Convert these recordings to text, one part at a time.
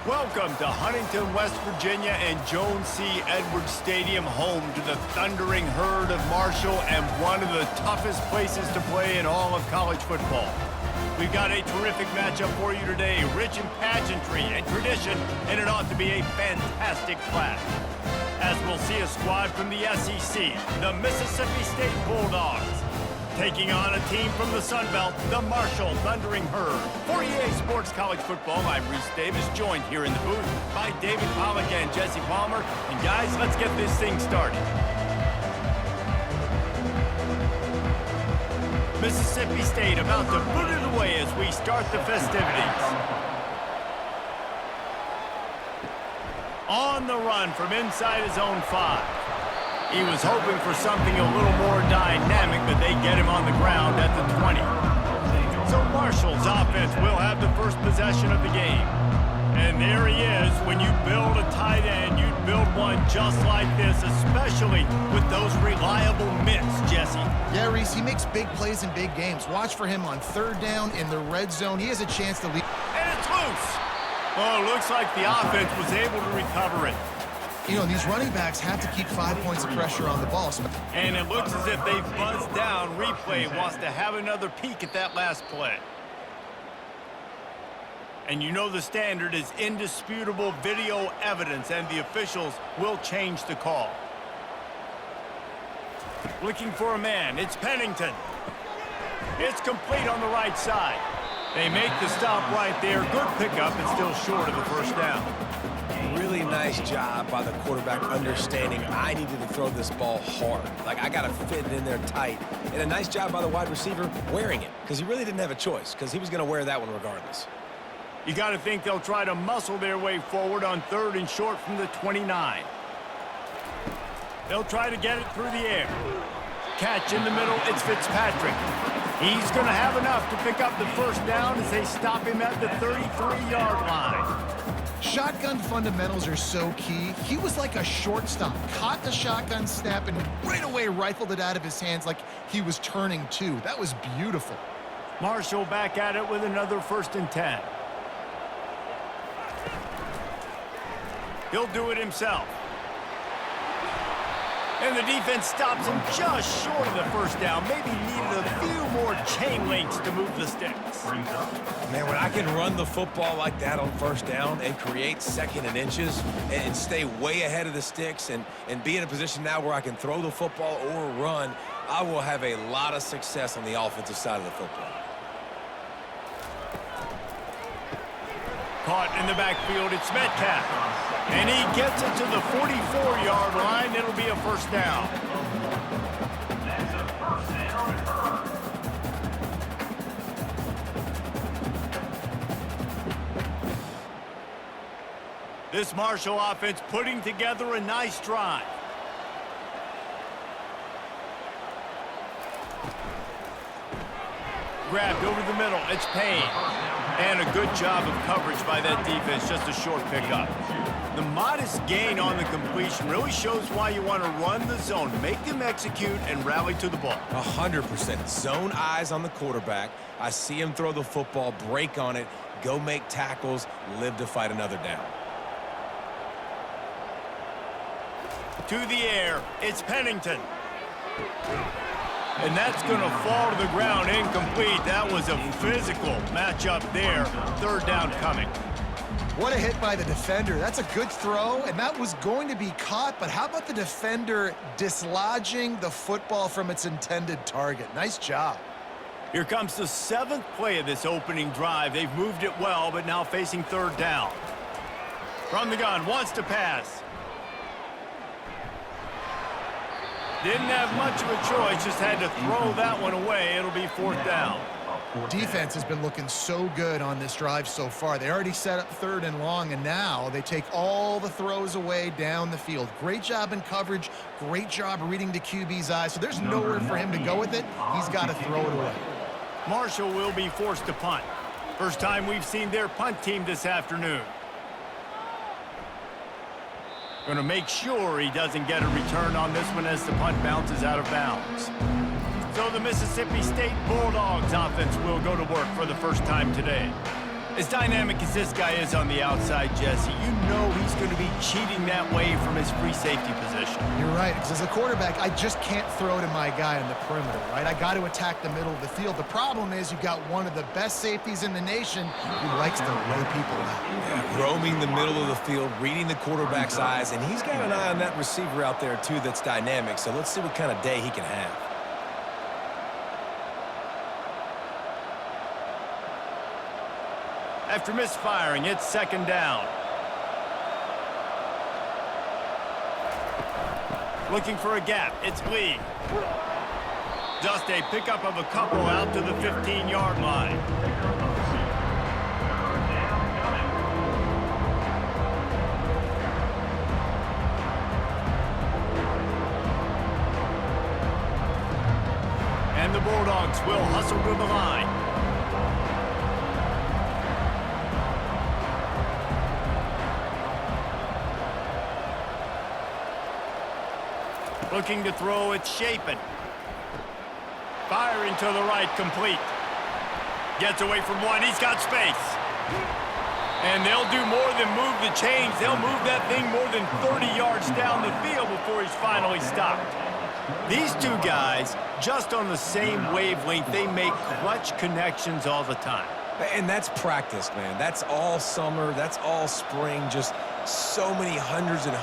Welcome to Huntington, West Virginia and Jones C. Edwards Stadium, home to the thundering herd of Marshall and one of the toughest places to play in all of college football. We've got a terrific matchup for you today, rich in pageantry and tradition, and it ought to be a fantastic clash. As we'll see a squad from the SEC, the Mississippi State Bulldogs, taking on a team from the Sun Belt, the Marshall Thundering Herd. For EA Sports College Football, I'm Reese Davis, joined here in the booth by David Pollack and Jesse Palmer. And guys, let's get this thing started. Mississippi State about to put it away as we start the festivities. On the run from inside his own 5. He was hoping for something a little more dynamic, but they get him on the ground at the 20. So Marshall's offense will have the first possession of the game. And there he is. When you build a tight end, you'd build one just like this, especially with those reliable mitts, Jesse. Yeah, Reese, he makes big plays in big games. Watch for him on third down in the red zone. He has a chance to lead. And it's loose. Oh, looks like the offense was able to recover it. You know, these running backs have to keep 5 points of pressure on the ball. And it looks as if they've buzzed down. Replay wants to have another peek at that last play. And you know the standard is indisputable video evidence, and the officials will change the call. Looking for a man. It's Pennington. It's complete on the right side. They make the stop right there. Good pickup, and still short of the first down. Really nice job by the quarterback understanding I needed to throw this ball hard. Like, I got to fit it in there tight. And a nice job by the wide receiver wearing it, because he really didn't have a choice, because he was going to wear that one regardless. You got to think they'll try to muscle their way forward on 3rd and short from the 29. They'll try to get it through the air. Catch in the middle, it's Fitzpatrick. He's going to have enough to pick up the first down as they stop him at the 33-yard line. Shotgun fundamentals are so key. He was like a shortstop, caught the shotgun snap, and right away rifled it out of his hands like he was turning 2. That was beautiful. Marshall back at it with another 1st and 10. He'll do it himself. And the defense stops him just short of the first down. Maybe needed a few more chain links to move the sticks. Man, when I can run the football like that on first down and create 2nd and inches and stay way ahead of the sticks and be in a position now where I can throw the football or run, I will have a lot of success on the offensive side of the football. Caught in the backfield, it's Metcalf. And he gets it to the 44-yard line. It'll be a first down. This Marshall offense putting together a nice drive. Grabbed over the middle. It's Payne. And a good job of coverage by that defense. Just a short pickup. The modest gain on the completion really shows why you want to run the zone. Make them execute and rally to the ball. 100%. Zone eyes on the quarterback. I see him throw the football, break on it, go make tackles, live to fight another down. To the air, it's Pennington. And that's going to fall to the ground incomplete. That was a physical matchup there. 3rd down coming. What a hit by the defender. That's a good throw, and that was going to be caught, but how about the defender dislodging the football from its intended target? Nice job. Here comes the 7th play of this opening drive. They've moved it well, but now facing 3rd down. From the gun, wants to pass. Didn't have much of a choice, just had to throw that one away. It'll be 4th down. Defense has been looking so good on this drive so far. They already set up 3rd and long, and now they take all the throws away down the field. Great job in coverage, great job reading the QB's eyes. So there's nowhere for him to go with it. He's got to throw it away. Marshall will be forced to punt. First time we've seen their punt team this afternoon. Going to make sure he doesn't get a return on this one as the punt bounces out of bounds. So the Mississippi State Bulldogs offense will go to work for the first time today. As dynamic as this guy is on the outside, Jesse, you know he's going to be cheating that way from his free safety position. You're right, because as a quarterback, I just can't throw to my guy on the perimeter, right? I got to attack the middle of the field. The problem is you've got one of the best safeties in the nation who likes to lay people out. Yeah, roaming the middle of the field, reading the quarterback's eyes, and he's got an eye on that receiver out there, too, that's dynamic. So let's see what kind of day he can have. After misfiring, it's second down. Looking for a gap, it's Lee. Just a pickup of a couple out to the 15-yard line. And the Bulldogs will hustle to the line. Looking to throw, it's Shapen. Firing to the right, complete. Gets away from one, he's got space. And they'll do more than move the chains. They'll move that thing more than 30 yards down the field before he's finally stopped. These two guys, just on the same wavelength, they make clutch connections all the time. And that's practice, man. That's all summer. That's all spring. Just so many hundreds and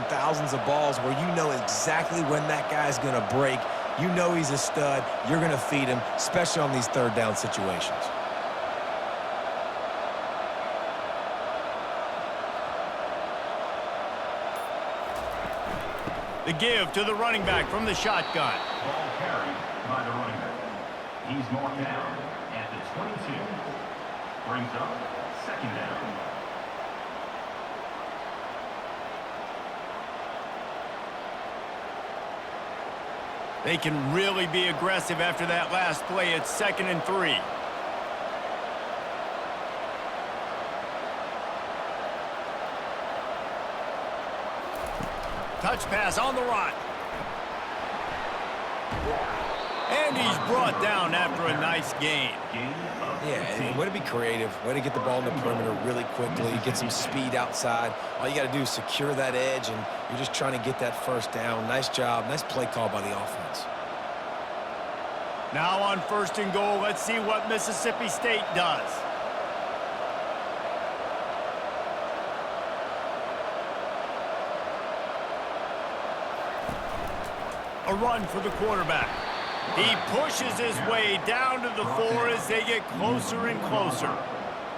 thousands of balls where you know exactly when that guy's going to break. You know he's a stud. You're going to feed him, especially on these third down situations. The give to the running back from the shotgun. Ball carried by the running back. He's marked down at the 22. Brings up second down. They can really be aggressive after that last play. It's 2nd and 3. Touch pass on the run. And he's brought down after a nice gain. Yeah, and way to be creative, way to get the ball in the perimeter really quickly, get some speed outside. All you got to do is secure that edge, and you're just trying to get that first down. Nice job, nice play call by the offense. Now on 1st and goal, let's see what Mississippi State does. A run for the quarterback. He pushes his way down to the 4 as they get closer and closer.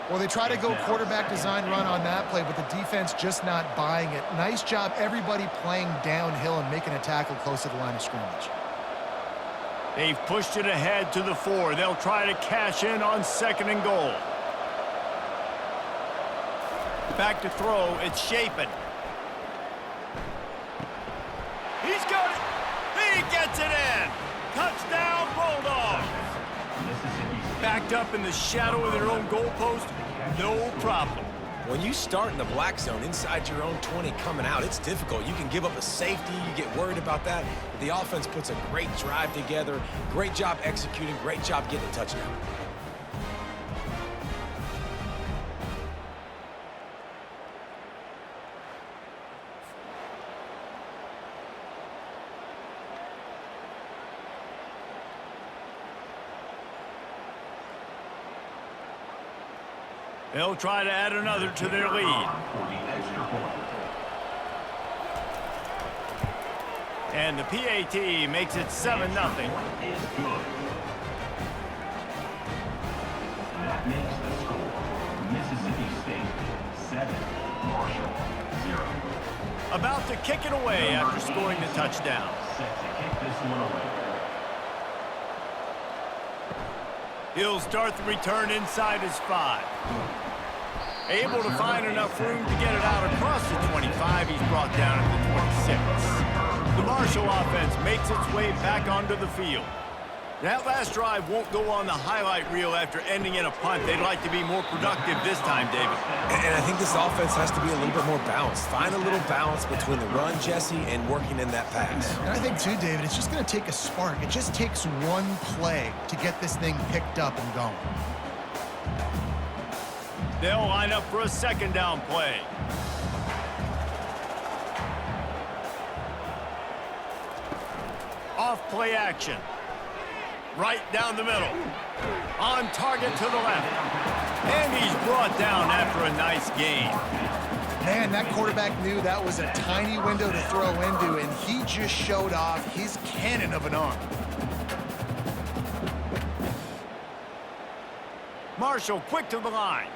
Well, they try to go quarterback design run on that play, but the defense just not buying it. Nice job, everybody playing downhill and making a tackle close to the line of scrimmage. They've pushed it ahead to the 4. They'll try to cash in on 2nd and goal. Back to throw, it's Shapen. He's got it. He gets it in. Touchdown, Bulldogs. Backed up in the shadow of their own goalpost, no problem. When you start in the black zone inside your own 20 coming out, it's difficult. You can give up a safety. You get worried about that. The offense puts a great drive together. Great job executing. Great job getting a touchdown. They'll try to add another to their lead. And the PAT makes it 7-0. That makes the score Mississippi State 7, Marshall 0. About to kick it away after scoring the touchdown. Set to kick this one away. He'll start the return inside his 5. Able to find enough room to get it out across the 25. He's brought down at the 26. The Marshall offense makes its way back onto the field. That last drive won't go on the highlight reel after ending in a punt. They'd like to be more productive this time, David. And I think this offense has to be a little bit more balanced. Find a little balance between the run, Jesse, and working in that pass. And I think, too, David, it's just going to take a spark. It just takes one play to get this thing picked up and going. They'll line up for a second down play. Off play action. Right down the middle. On target to the left. And he's brought down after a nice gain. Man, that quarterback knew that was a tiny window to throw into, and he just showed off his cannon of an arm. Marshall quick to the line.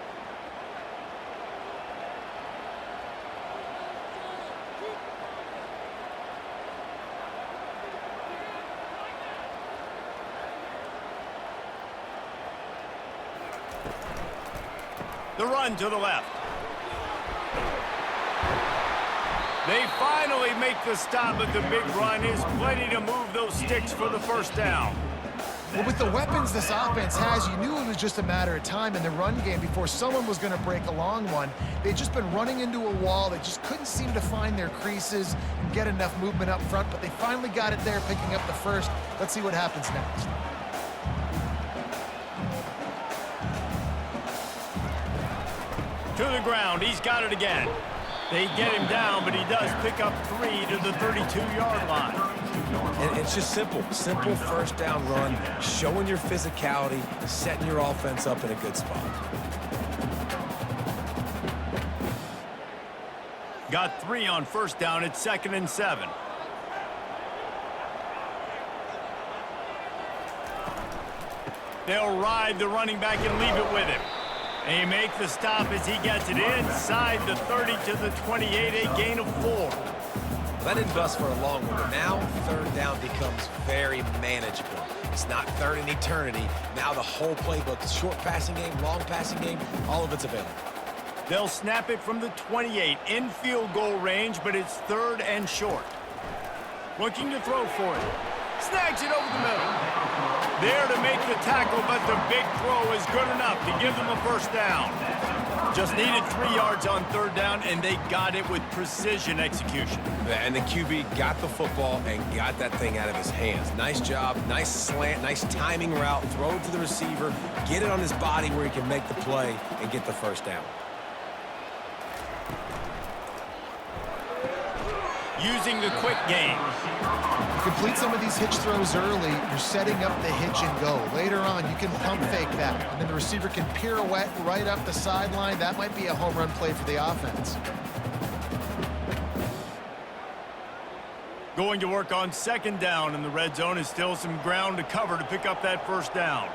The run to the left. They finally make the stop, but the big run is plenty to move those sticks for the first down. Well, with the weapons this offense has, you knew it was just a matter of time in the run game before someone was going to break a long one. They'd just been running into a wall. They just couldn't seem to find their creases and get enough movement up front, but they finally got it there, picking up the first. Let's see what happens next. To the ground, he's got it again. They get him down, but he does pick up 3 to the 32-yard line. And it's just simple first down run, showing your physicality, setting your offense up in a good spot. Got 3 on first down. It's 2nd and 7. They'll ride the running back and leave it with him. They make the stop as he gets it inside the 30 to the 28, a gain of 4. That didn't bust for a long one, but now third down becomes very manageable. It's not third in eternity. Now the whole playbook, short passing game, long passing game, all of it's available. They'll snap it from the 28 in field goal range, but it's 3rd and short. Looking to throw for it. Snags it over the middle. There to make the tackle, but the big throw is good enough to give them a first down. Just needed 3 yards on third down, and they got it with precision execution. And the QB got the football and got that thing out of his hands. Nice job, nice slant, nice timing route, throw it to the receiver, get it on his body where he can make the play and get the first down. Using the quick game. You complete some of these hitch throws early, you're setting up the hitch and go. Later on, you can pump fake that, and then the receiver can pirouette right up the sideline. That might be a home run play for the offense. Going to work on second down, and the red zone is still some ground to cover to pick up that first down.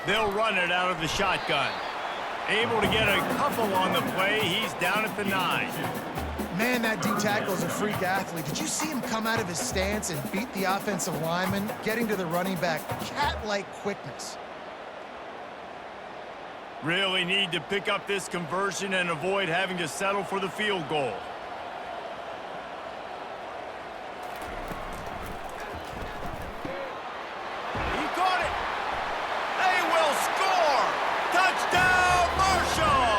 They'll run it out of the shotgun. Able to get a couple on the play. He's down at the 9. Man, that D tackle is a freak athlete. Did you see him come out of his stance and beat the offensive lineman, getting to the running back? Cat-like quickness. Really need to pick up this conversion and avoid having to settle for the field goal. He caught it. They will score. Touchdown, Marshall.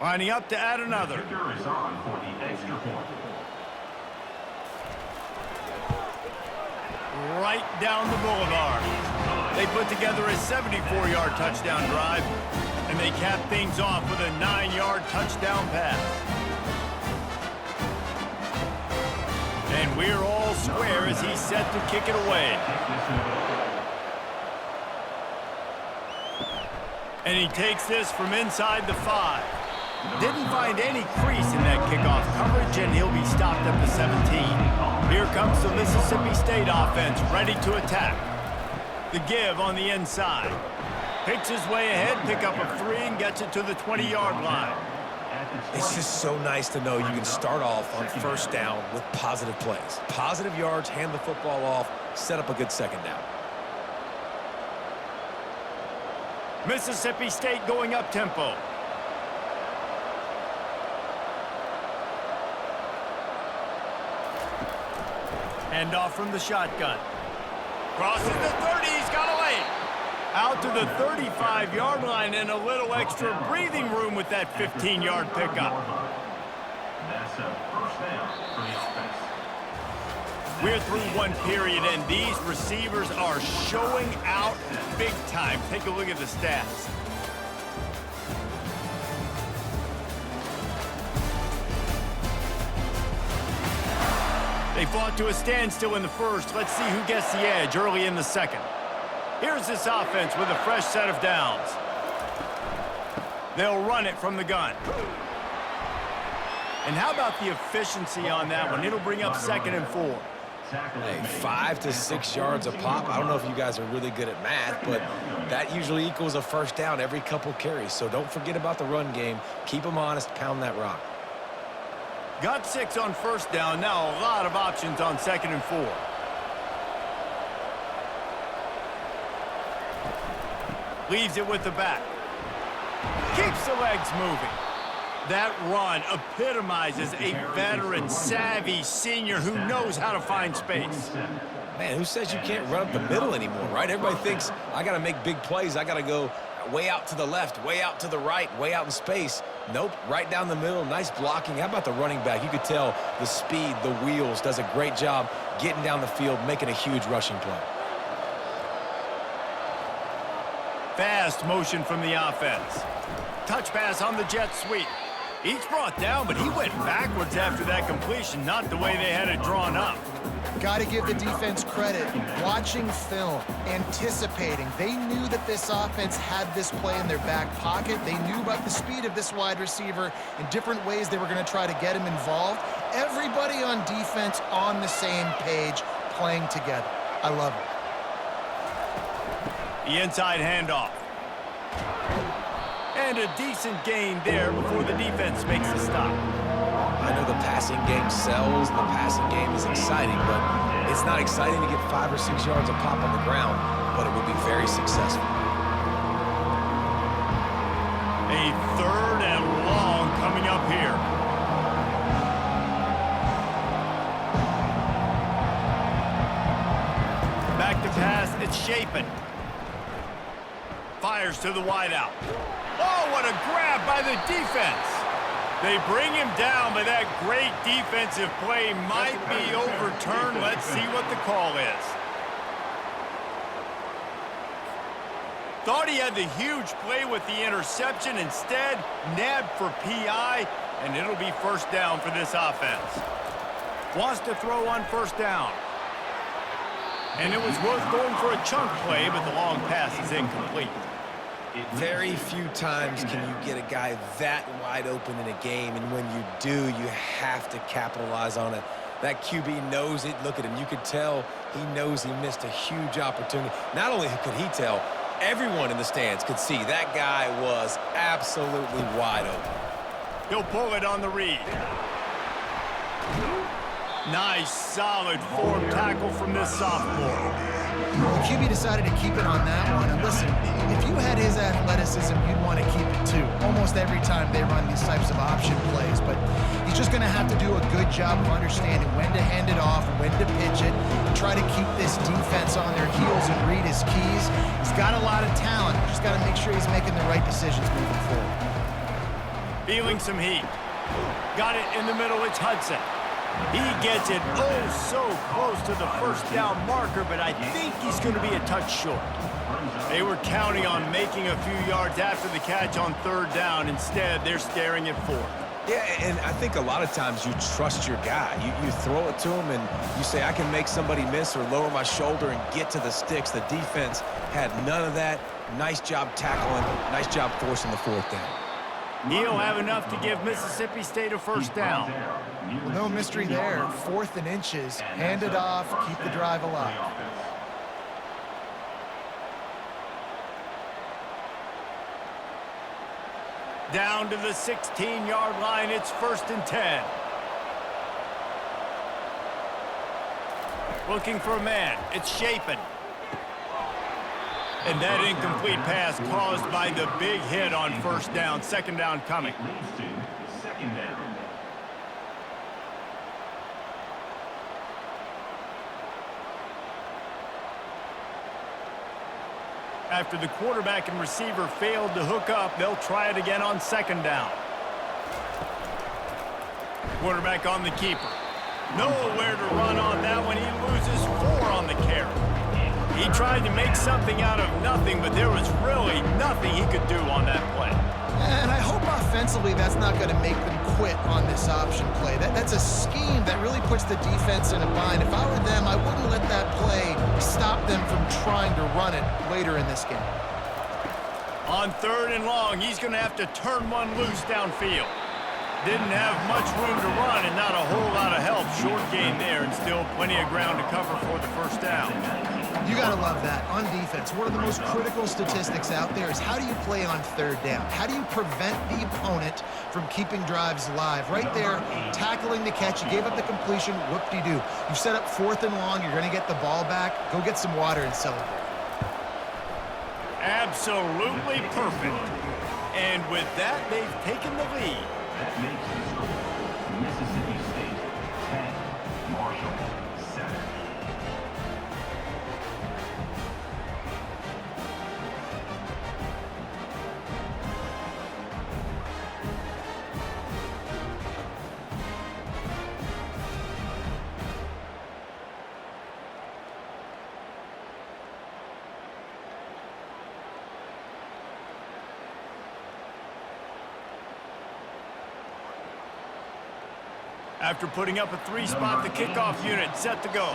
Lining up to add another. Kicker is on for the extra point. Right down the boulevard. They put together a 74-yard touchdown drive, and they cap things off with a 9-yard touchdown pass. And we're all square as he's set to kick it away. And he takes this from inside the 5. Didn't find any crease in that kickoff coverage, and he'll be stopped at the 17. Here comes the Mississippi State offense, ready to attack. The give on the inside. Picks his way ahead, pick up a 3, and gets it to the 20-yard line. It's just so nice to know you can start off on first down with positive plays. Positive yards, hand the football off, set up a good second down. Mississippi State going up tempo. Hand off from the shotgun. Crosses the 30, he's got a lane. Out to the 35-yard line and a little extra breathing room with that 15-yard pickup. That's a first down for the offense. We're through one period, and these receivers are showing out big time. Take a look at the stats. They fought to a standstill in the first. Let's see who gets the edge early in the second. Here's this offense with a fresh set of downs. They'll run it from the gun. And how about the efficiency on that one? It'll bring up 2nd and 4. Hey, 5 to 6 yards a pop. I don't know if you guys are really good at math, but that usually equals a first down every couple carries. So don't forget about the run game. Keep them honest, pound that rock. Got 6 on first down. Now a lot of options on 2nd and 4. Leaves it with the back. Keeps the legs moving. That run epitomizes a veteran, savvy senior who knows how to find space. Man, who says you can't run up the middle anymore, right? Everybody thinks I got to make big plays. I got to go way out to the left, way out to the right, way out in space. Nope, right down the middle, nice blocking. How about the running back? You could tell the speed, the wheels, does a great job getting down the field, making a huge rushing play. Fast motion from the offense. Touch pass on the jet sweep. Each brought down, but he went backwards after that completion, not the way they had it drawn up. Got to give the defense credit. Watching film, anticipating. They knew that this offense had this play in their back pocket. They knew about the speed of this wide receiver and different ways they were going to try to get him involved. Everybody on defense on the same page, playing together. I love it. The inside handoff. And a decent gain there before the defense makes the stop. I know the passing game sells, the passing game is exciting, but it's not exciting to get 5 or 6 yards a pop on the ground, but it will be very successful. A 3rd and long coming up here. Back to pass, it's Shapen. Fires to the wideout. Oh, what a grab by the defense. They bring him down, but that great defensive play might be overturned. Let's see what the call is. Thought he had the huge play with the interception. Instead, nabbed for PI, and it'll be first down for this offense. Wants to throw on first down. And it was worth going for a chunk play, but the long pass is incomplete. Very few times can you get a guy that wide open in a game, and when you do, you have to capitalize on it. That QB knows it. Look at him. You could tell he knows he missed a huge opportunity. Not only could he tell, everyone in the stands could see that guy was absolutely wide open. He'll pull it on the read. Nice, solid form tackle from this sophomore. The QB decided to keep it on that one. And listen, if you had his athleticism, you'd want to keep it too. Almost every time they run these types of option plays. But he's just going to have to do a good job of understanding when to hand it off, when to pitch it, and try to keep this defense on their heels and read his keys. He's got a lot of talent. Just got to make sure he's making the right decisions moving forward. Feeling some heat. Got it in the middle. It's Hudson. He gets it oh so close to the first down marker, but I think he's going to be a touch short. They were counting on making a few yards after the catch on 3rd down. Instead, they're staring at 4th. Yeah, and I think a lot of times you trust your guy. You throw it to him and you say, I can make somebody miss or lower my shoulder and get to the sticks. The defense had none of that. Nice job tackling. Nice job forcing the 4th down. He'll have enough to give Mississippi State a first down. No mystery there. 4th and inches. Hand it off. Keep the drive alive. Down to the 16-yard line. It's 1st and 10. Looking for a man. It's Shapen. And that incomplete pass caused by the big hit on 1st down. 2nd down coming. Leads to 2nd down. After the quarterback and receiver failed to hook up, they'll try it again on 2nd down. Quarterback on the keeper. Nowhere to run on that one. He loses 4 on the carry. He tried to make something out of nothing, but there was really nothing he could do on that play. And I hope offensively that's not going to make them quit on this option play. That's a scheme that really puts the defense in a bind. If I were them, I wouldn't let that play stop them from trying to run it later in this game. On 3rd and long, he's going to have to turn one loose downfield. Didn't have much room to run and not a whole lot of help. Short gain there and still plenty of ground to cover for the 1st down. You got to love that. On defense, one of the most critical statistics out there is how do you play on 3rd down? How do you prevent the opponent from keeping drives alive? Right there, tackling the catch. You gave up the completion. Whoop-de-doo. You set up 4th and long. You're going to get the ball back. Go get some water and celebrate. Absolutely perfect. And with that, they've taken the lead. That makes the score Mississippi State 10, Marshall 7. After putting up a 3-spot, the kickoff unit set to go.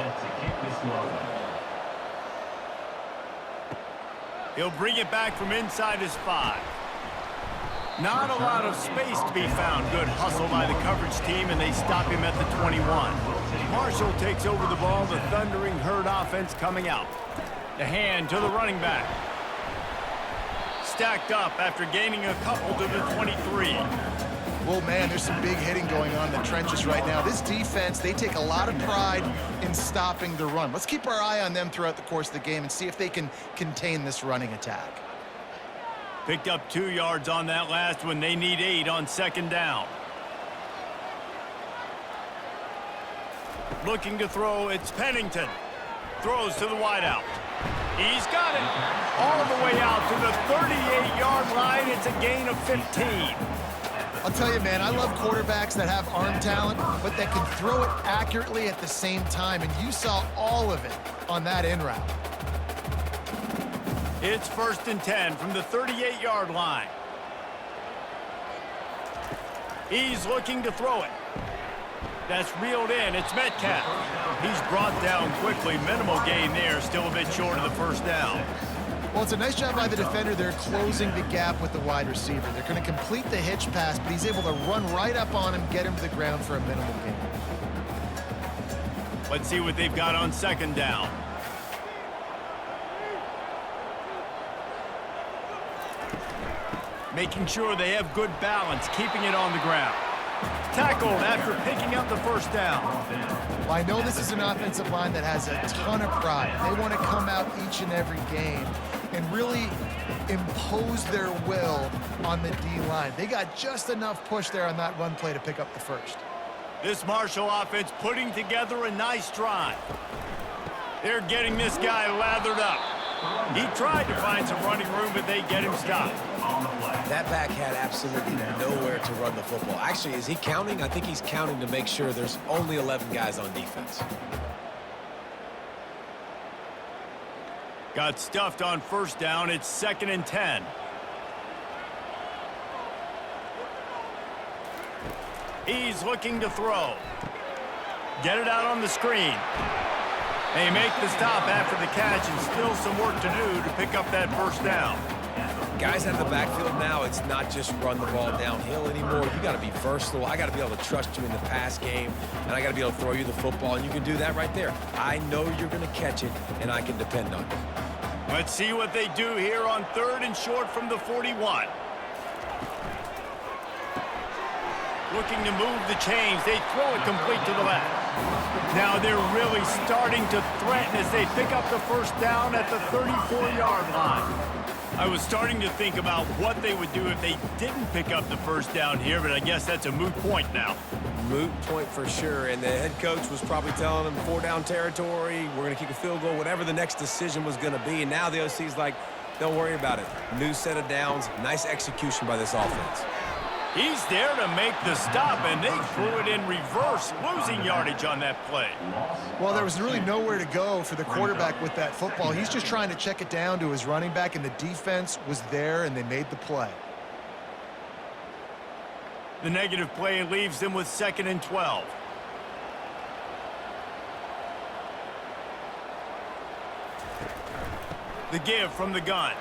He'll bring it back from inside his 5. Not a lot of space to be found. Good hustle by the coverage team, and they stop him at the 21. Marshall takes over the ball. The Thundering Herd offense coming out. The hand to the running back. Stacked up after gaining a couple to the 23. Well, man, there's some big hitting going on in the trenches right now. This defense, they take a lot of pride in stopping the run. Let's keep our eye on them throughout the course of the game and see if they can contain this running attack. Picked up 2 yards on that last one. They need 8 on 2nd down. Looking to throw, it's Pennington. Throws to the wideout. He's got it all the way out to the 38-yard line. It's a gain of 15. I'll tell you, man, I love quarterbacks that have arm talent, but that can throw it accurately at the same time, and you saw all of it on that in route. It's 1st and 10 from the 38-yard line. He's looking to throw it. That's reeled in. It's Metcalf. He's brought down quickly. Minimal gain there. Still a bit short of the 1st down. Well, it's a nice job by the defender. They're closing the gap with the wide receiver. They're going to complete the hitch pass, but he's able to run right up on him, get him to the ground for a minimal gain. Let's see what they've got on 2nd down. Making sure they have good balance, keeping it on the ground. Tackled after picking up the 1st down. Well, I know this is an offensive line that has a ton of pride. They want to come out each and every game and really impose their will on the D-line. They got just enough push there on that run play to pick up the 1st. This Marshall offense putting together a nice drive. They're getting this guy lathered up. He tried to find some running room, but they get him stopped. That back had absolutely nowhere to run the football. Actually, is he counting? I think he's counting to make sure there's only 11 guys on defense. Got stuffed on 1st down. It's 2nd and 10. He's looking to throw. Get it out on the screen. They make the stop after the catch, and still some work to do to pick up that 1st down. Guys out of the backfield now, it's not just run the ball downhill anymore. You got to be versatile. I got to be able to trust you in the pass game, and I got to be able to throw you the football, and you can do that right there. I know you're going to catch it, and I can depend on it. Let's see what they do here on 3rd and short from the 41. looking to move the chains. They throw it complete to the left. Now they're really starting to threaten as they pick up the first down at the 34-yard line. I was starting to think about what they would do if they didn't pick up the first down here, but I guess that's a moot point now. Moot point for sure, and the head coach was probably telling them 4-down territory, we're going to kick a field goal, whatever the next decision was going to be, and now the OC's like, don't worry about it. New set of downs, nice execution by this offense. He's there to make the stop, and they threw it in reverse, losing yardage on that play. Well, there was really nowhere to go for the quarterback with that football. He's just trying to check it down to his running back, and the defense was there, and they made the play. The negative play leaves them with 2nd and 12. The give from the gun.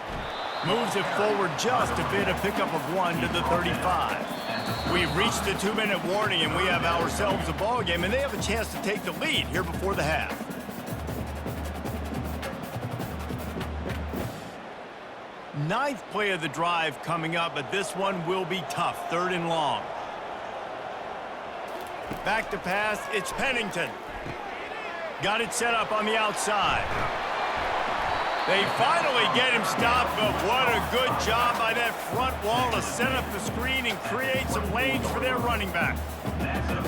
Moves it forward just a bit, a pickup of 1 to the 35. We've reached the 2-minute warning, and we have ourselves a ball game, and they have a chance to take the lead here before the half. Ninth play of the drive coming up, but this one will be tough. 3rd and long. Back to pass, it's Pennington. Got it set up on the outside. They finally get him stopped, but what a good job by that front wall to set up the screen and create some lanes for their running back.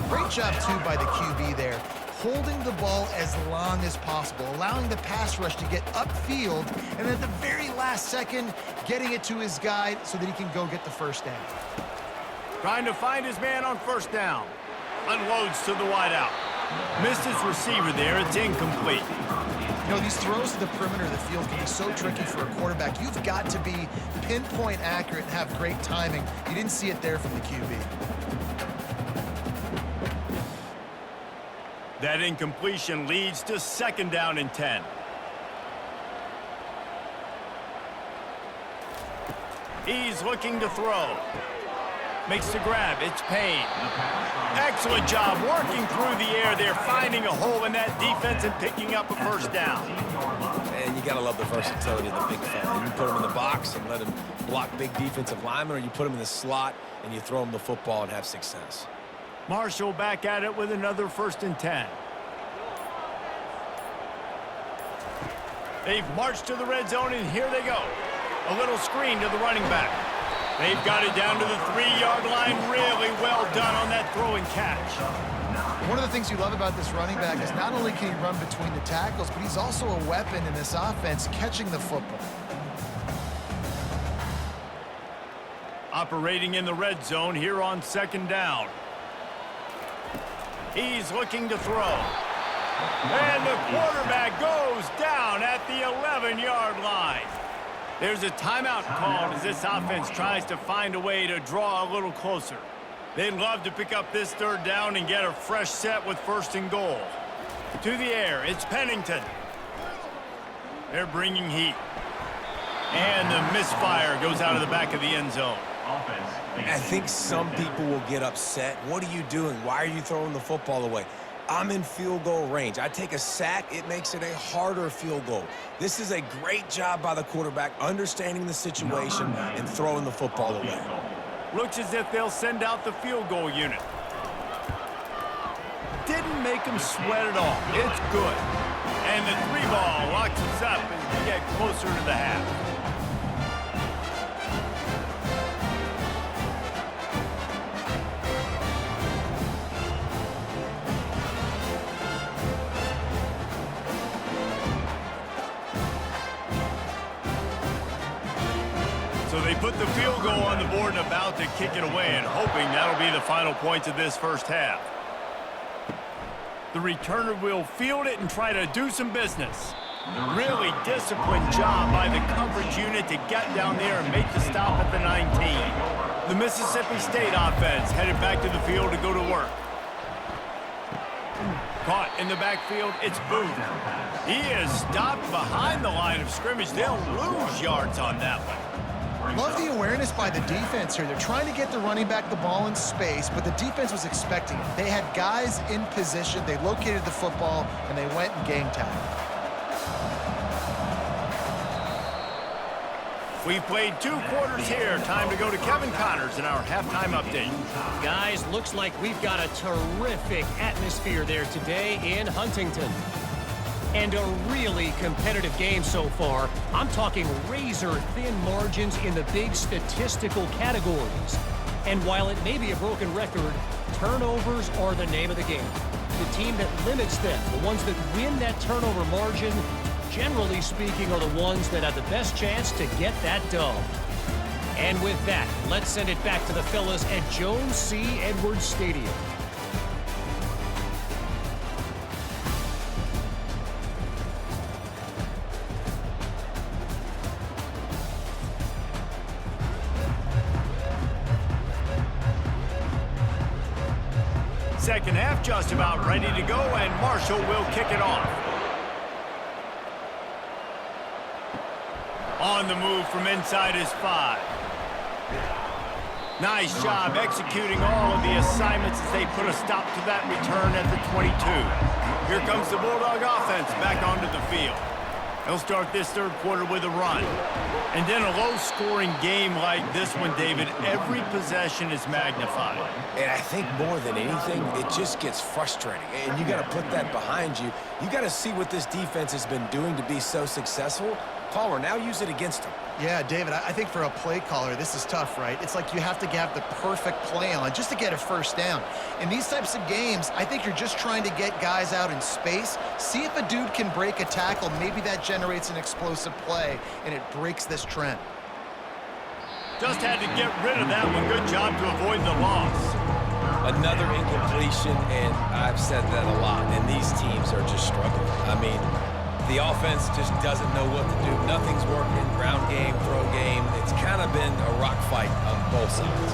Great job, too, by the QB there, holding the ball as long as possible, allowing the pass rush to get upfield, and at the very last second, getting it to his guy so that he can go get the first down. Trying to find his man on first down. Unloads to the wideout. Missed his receiver there. It's incomplete. You know, these throws to the perimeter of the field can be so tricky for a quarterback. You've got to be pinpoint accurate and have great timing. You didn't see it there from the QB. That incompletion leads to 2nd down and 10. He's looking to throw. Makes the grab. It's Payne. Excellent job working through the air. They're finding a hole in that defense and picking up a first down. And you got to love the versatility of the big fella. You put him in the box and let him block big defensive linemen, or you put him in the slot and you throw him the football and have success. Marshall back at it with another 1st and 10. They've marched to the red zone, and here they go. A little screen to the running back. They've got it down to the 3-yard line. Really well done on that throw and catch. One of the things you love about this running back is not only can he run between the tackles, but he's also a weapon in this offense catching the football. Operating in the red zone here on 2nd down. He's looking to throw. And the quarterback goes down at the 11-yard line. There's a timeout called as this offense tries to find a way to draw a little closer. They'd love to pick up this 3rd down and get a fresh set with 1st and goal. To the air, it's Pennington. They're bringing heat. And the misfire goes out of the back of the end zone. I think some people will get upset. What are you doing? Why are you throwing the football away? I'm in field goal range. I take a sack, it makes it a harder field goal. This is a great job by the quarterback, understanding the situation and throwing the football away. Looks as if they'll send out the field goal unit. Didn't make him sweat at all. It's good. And the 3-ball locks us up as we get closer to the half. So they put the field goal on the board and about to kick it away, and hoping that'll be the final points of this first half. The returner will field it and try to do some business. Really disciplined job by the coverage unit to get down there and make the stop at the 19. The Mississippi State offense headed back to the field to go to work. Caught in the backfield, it's Booth. He is stopped behind the line of scrimmage. They'll lose yards on that one. Love the awareness by the defense here. They're trying to get the running back the ball in space, but the defense was expecting it. They had guys in position. They located the football, and they went and game tackle. We've played 2 quarters here. Time to go to Kevin Connors in our halftime update. Guys, looks like we've got a terrific atmosphere there today in Huntington. And a really competitive game so far. I'm talking razor-thin margins in the big statistical categories. And while it may be a broken record, turnovers are the name of the game. The team that limits them, the ones that win that turnover margin, generally speaking, are the ones that have the best chance to get that dub. And with that, let's send it back to the fellas at Jones C. Edwards Stadium. Second half just about ready to go, and Marshall will kick it off. On the move from inside his 5. Nice job executing all of the assignments as they put a stop to that return at the 22. Here comes the Bulldog offense back onto the field. They'll start this third quarter with a run. And then a low-scoring game like this one, David, every possession is magnified. And I think more than anything, it just gets frustrating. And you got to put that behind you. You got to see what this defense has been doing to be so successful. Palmer, now use it against them. Yeah, David, I think for a play caller, this is tough, right? It's like you have to have the perfect play on just to get a first down. In these types of games, I think you're just trying to get guys out in space, see if a dude can break a tackle. Maybe that generates an explosive play, and it breaks this trend. Just had to get rid of that one. Good job to avoid the loss. Another incompletion, and I've said that a lot, and these teams are just struggling. I mean, the offense just doesn't know what to do. Nothing's working. Ground game, throw game. It's kind of been a rock fight on both sides.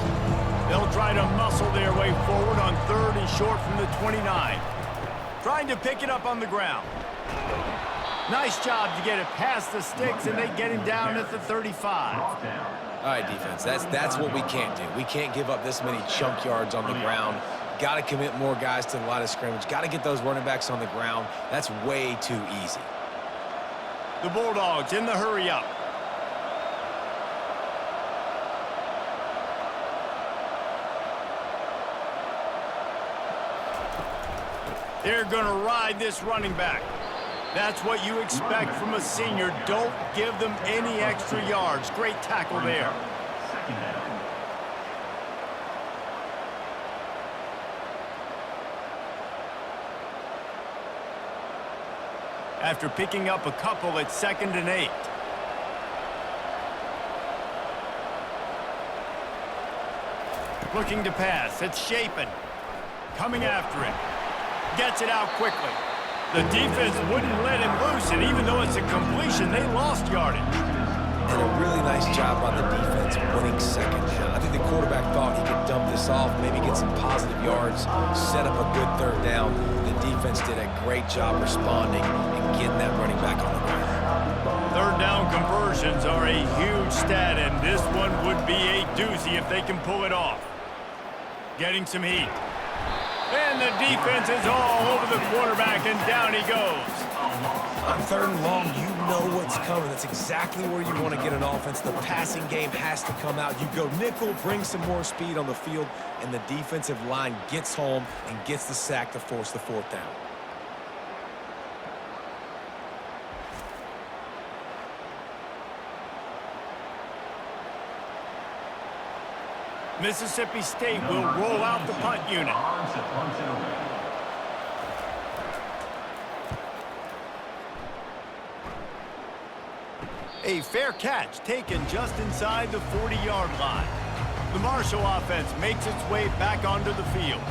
They'll try to muscle their way forward on 3rd and short from the 29. Trying to pick it up on the ground. Nice job to get it past the sticks, and they get him down at the 35. All right, defense, that's what we can't do. We can't give up this many chunk yards on the ground. Got to commit more guys to the line of scrimmage. Got to get those running backs on the ground. That's way too easy. The Bulldogs in the hurry up. They're going to ride this running back. That's what you expect from a senior. Don't give them any extra yards. Great tackle there. Second down. After picking up a couple at 2nd and 8. Looking to pass. It's Shapen. Coming after him. Gets it out quickly. The defense wouldn't let him loose, and even though it's a completion, they lost yardage. And a really nice job on the defense winning 2nd down. I think the quarterback thought he could dump this off, maybe get some positive yards, set up a good 3rd down. The defense did a great job responding and getting that running back on the ground. 3rd down conversions are a huge stat, and this one would be a doozy if they can pull it off. Getting some heat. And the defense is all over the quarterback, and down he goes. On 3rd and long, you know what's coming. That's exactly where you want to get an offense. The passing game has to come out. You go nickel, bring some more speed on the field, and the defensive line gets home and gets the sack to force the 4th down. Mississippi State will roll out the punt unit. A fair catch taken just inside the 40-yard line. The Marshall offense makes its way back onto the field.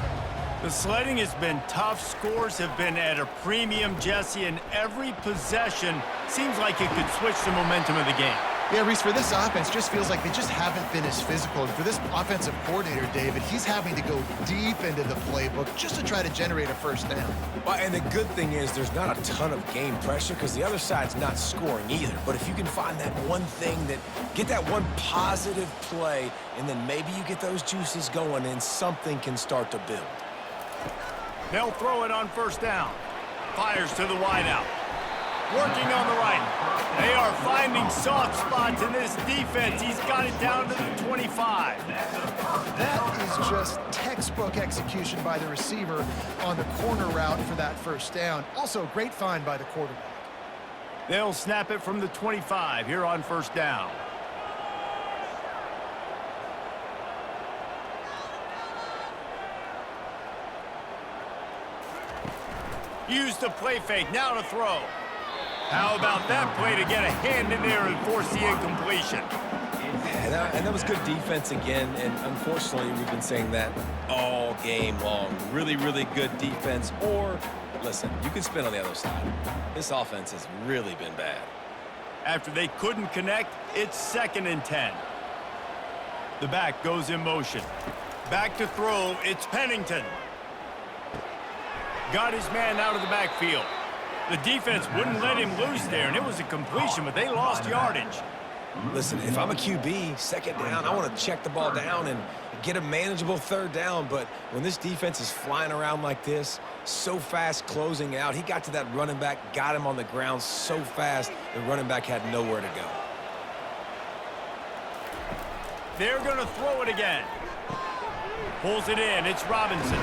The sledding has been tough. Scores have been at a premium, Jesse, and every possession seems like it could switch the momentum of the game. Yeah, Reese, for this offense, just feels like they just haven't been as physical. And for this offensive coordinator, David, he's having to go deep into the playbook just to try to generate a 1st down. Well, and the good thing is there's not a ton of game pressure because the other side's not scoring either. But if you can find that one thing, get that one positive play, and then maybe you get those juices going and something can start to build. They'll throw it on 1st down. Fires to the wideout. Working on the right. They are finding soft spots in this defense. He's got it down to the 25. That is just textbook execution by the receiver on the corner route for that first down. Also, great find by the quarterback. They'll snap it from the 25 here on first down. Use the play fake, now to throw. How about that play to get a hand in there and force the incompletion? And that was good defense again, and unfortunately, we've been saying that all game long. Really, really good defense, or, listen, you can spin on the other side. This offense has really been bad. After they couldn't connect, it's 2nd and 10. The back goes in motion. Back to throw, it's Pennington. Got his man out of the backfield. The defense wouldn't let him loose there, and it was a completion, but they lost yardage. Listen, if I'm a QB, 2nd down, I want to check the ball down and get a manageable 3rd down, but when this defense is flying around like this, so fast closing out, he got to that running back, got him on the ground so fast, the running back had nowhere to go. They're going to throw it again. Pulls it in, it's Robinson.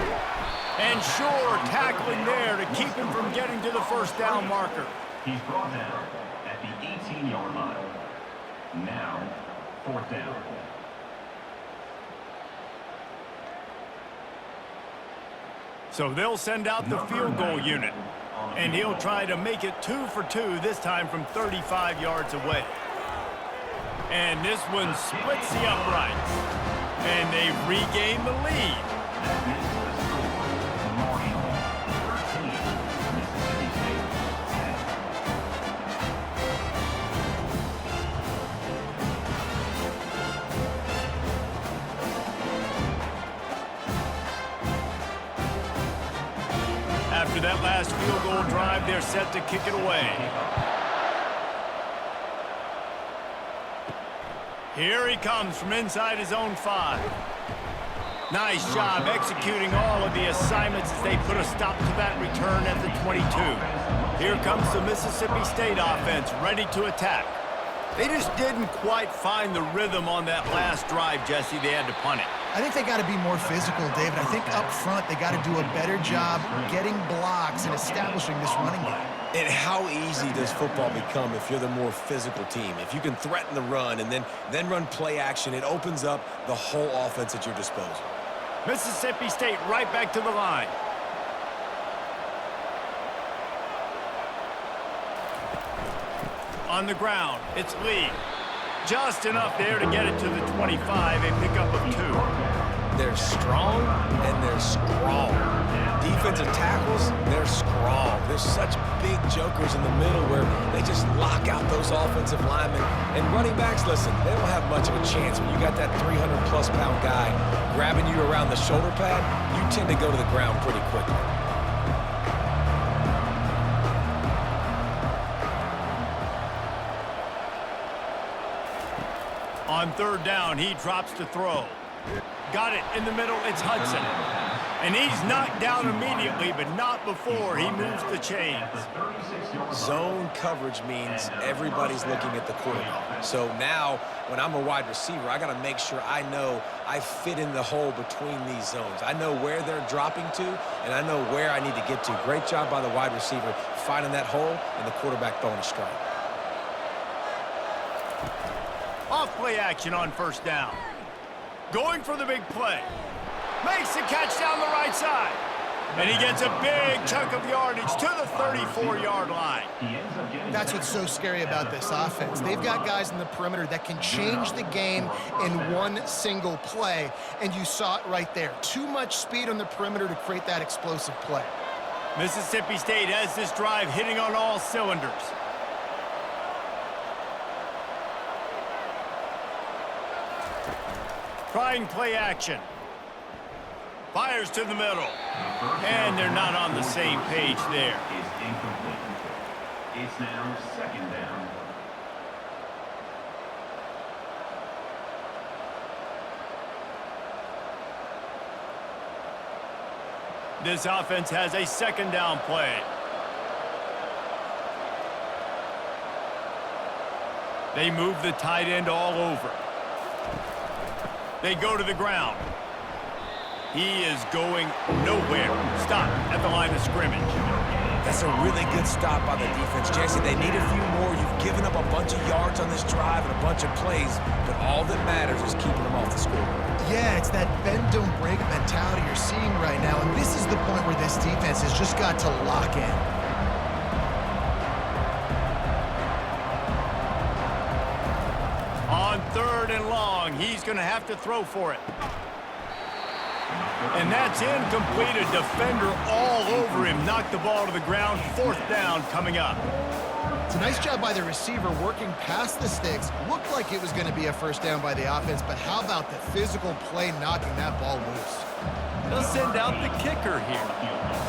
And sure, tackling there to keep him from getting to the first down marker. He's brought down at the 18-yard line. Now, 4th down. So they'll send out the field goal unit. And he'll try to make it 2 for 2, this time from 35 yards away. And this one splits the uprights. And they regain the lead. After that last field goal drive, they're set to kick it away. Here he comes from inside his own 5. Nice job executing all of the assignments as they put a stop to that return at the 22. Here comes the Mississippi State offense, ready to attack. They just didn't quite find the rhythm on that last drive, Jesse. They had to punt it. I think they got to be more physical, David. I think up front they got to do a better job getting blocks and establishing this running game. And how easy does football become if you're the more physical team? If you can threaten the run and then run play action, it opens up the whole offense at your disposal. Mississippi State right back to the line. On the ground, it's Lee. Just enough there to get it to the 25, a pickup of 2. They're strong and they're strong. Defensive tackles, they're strong. There's such big jokers in the middle where they just lock out those offensive linemen. And running backs, listen, they don't have much of a chance when you got that 300-plus pound guy grabbing you around the shoulder pad. You tend to go to the ground pretty quickly. On 3rd down, he drops to throw. Got it in the middle, it's Hudson. And he's knocked down immediately, but not before he moves the chains. Zone coverage means everybody's looking at the quarterback. So now, when I'm a wide receiver, I got to make sure I know I fit in the hole between these zones. I know where they're dropping to, and I know where I need to get to. Great job by the wide receiver finding that hole, and the quarterback throwing a strike. Off play action on 1st down. Going for the big play. Makes the catch down the right side. And he gets a big chunk of yardage to the 34-yard line. That's what's so scary about this offense. They've got guys in the perimeter that can change the game in one single play, and you saw it right there. Too much speed on the perimeter to create that explosive play. Mississippi State has this drive hitting on all cylinders. Trying play action. Fires to the middle. And they're not on the same page there. Is incomplete. It's now 2nd down. This offense has a 2nd down play. They move the tight end all over. They go to the ground. He is going nowhere. Stop at the line of scrimmage. That's a really good stop by the defense, Jesse. They need a few more. You've given up a bunch of yards on this drive and a bunch of plays, but all that matters is keeping them off the scoreboard. Yeah, it's that bend, don't break mentality you're seeing right now, and this is the point where this defense has just got to lock in. On 3rd and long, he's going to have to throw for it. And that's incomplete. A defender all over him. Knocked the ball to the ground. 4th down coming up. It's a nice job by the receiver working past the sticks. Looked like it was going to be a 1st down by the offense, but how about the physical play knocking that ball loose? They'll send out the kicker here.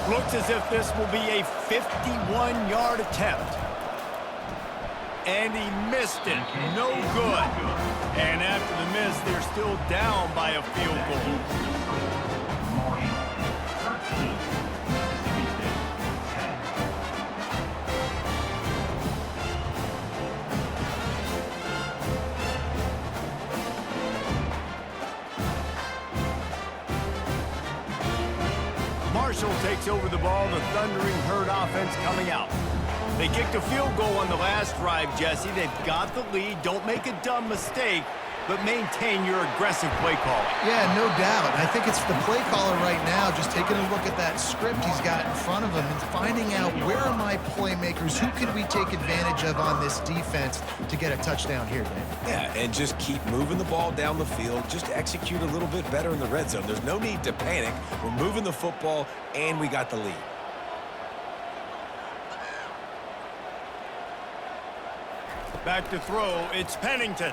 Looks as if this will be a 51-yard attempt. And he missed it. No good. And after the miss, they're still down by a field goal. Marshall takes over the ball. The Thundering Herd offense coming out. They kicked a field goal on the last drive, Jesse. They've got the lead. Don't make a dumb mistake, but maintain your aggressive play calling. Yeah, no doubt. I think it's the play caller right now just taking a look at that script he's got in front of him and finding out where are my playmakers, who can we take advantage of on this defense to get a touchdown here, Dave. Yeah, and just keep moving the ball down the field. Just execute a little bit better in the red zone. There's no need to panic. We're moving the football, and we got the lead. Back to throw, it's Pennington.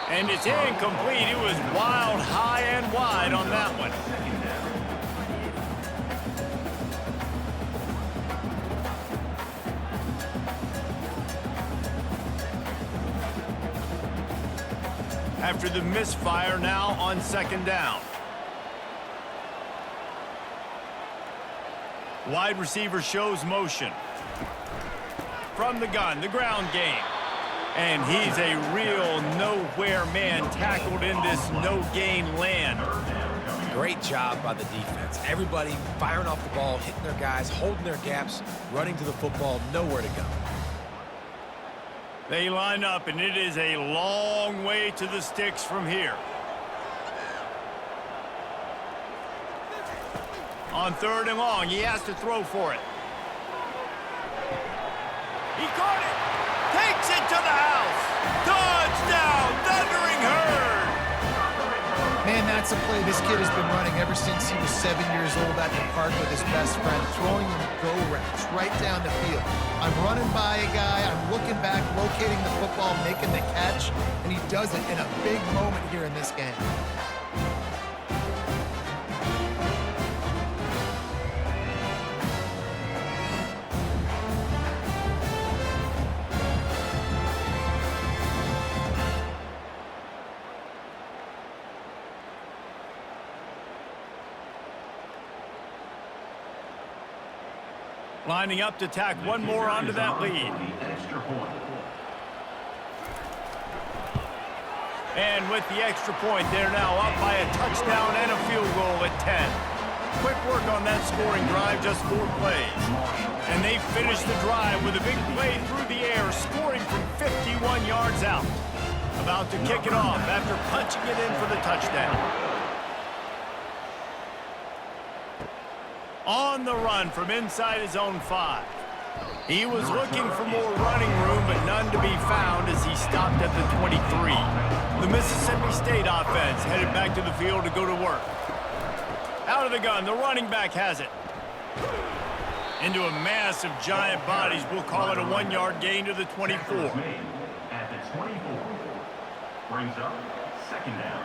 And it's incomplete. It was wild, high and wide on that one. After the misfire, now on 2nd down. Wide receiver shows motion. From the gun, the ground game. And he's a real nowhere man tackled in this no-gain land. Great job by the defense. Everybody firing off the ball, hitting their guys, holding their gaps, running to the football, nowhere to go. They line up, and it is a long way to the sticks from here. On 3rd and long, he has to throw for it. He caught it. Takes it to the house. Touchdown, Thundering Herd. Man, that's a play this kid has been running ever since he was 7 years old at the park with his best friend, throwing him go routes right down the field. I'm running by a guy, I'm looking back, locating the football, making the catch, and he does it in a big moment here in this game. Lining up to tack one more onto that lead. And with the extra point, they're now up by a touchdown and a field goal at 10. Quick work on that scoring drive, just 4 plays. And they finish the drive with a big play through the air, scoring from 51 yards out. About to kick it off after punching it in for the touchdown. On the run from inside his own 5. He was looking for more running room, but none to be found as he stopped at the 23. The Mississippi State offense headed back to the field to go to work. Out of the gun, the running back has it. Into a mass of giant bodies. We'll call it a 1-yard gain to the 24. At the 24. Brings up 2nd down.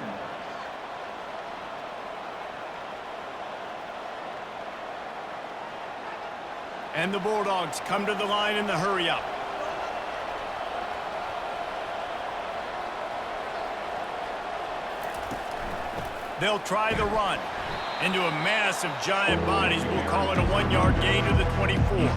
And the Bulldogs come to the line in the hurry-up. They'll try the run. Into a mass of giant bodies. We'll call it a 1-yard gain to the 24.